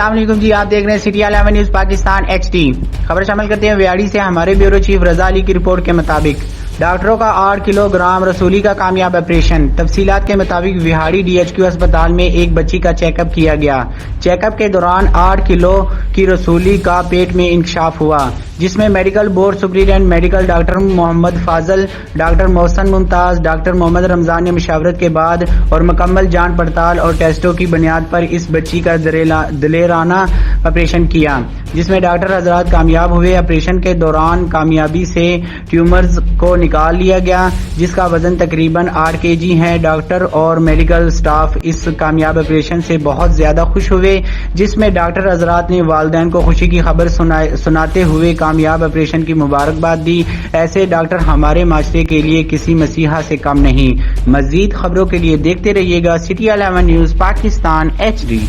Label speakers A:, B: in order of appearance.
A: अस्सलाम वालेकुम जी, आप देख रहे हैं सिटी 11 न्यूज पाकिस्तान HD। खबर शामिल करते हैं व्याड़ी से। हमारे ब्यूरो चीफ रजा अली की रिपोर्ट के मुताबिक डॉक्टरों का 8 किलोग्राम रसूली का कामयाब ऑपरेशन। तफसीलात के मुताबिक विहाड़ी DHQ अस्पताल में एक बच्ची का चेकअप किया गया। चेकअप के दौरान 8 किलो की रसूली का पेट में इंकशाफ हुआ, जिसमें medical board superintendent medical doctor Mohammad Fazal, doctor Mohsin Mumtaz, doctor Mohammad Ramzan ने मशावरत के बाद और मुकम्मल जांच पड़ताल और टेस्टों की बुनियाद पर इस बच्ची का दिलेराना ऑपरेशन किया, जिसमें डॉक्टर हजरात कामयाब हुए। ऑपरेशन के दौरान कामयाबी से ट्यूमर्स को निकाल लिया गया, जिसका वजन तकरीबन 8 kg है। डॉक्टर और मेडिकल स्टाफ इस कामयाब ऑपरेशन से बहुत ज्यादा खुश हुए, जिसमें डॉक्टर हजरात ने वालिदैन को खुशी की खबर सुनाते हुए कामयाब ऑपरेशन की मुबारकबाद दी। ऐसे डॉक्टर हमारे माशरे के लिए किसी मसीहा से कम नहीं। मजीद खबरों के लिए देखते रहिएगा सिटी 11 न्यूज पाकिस्तान HD।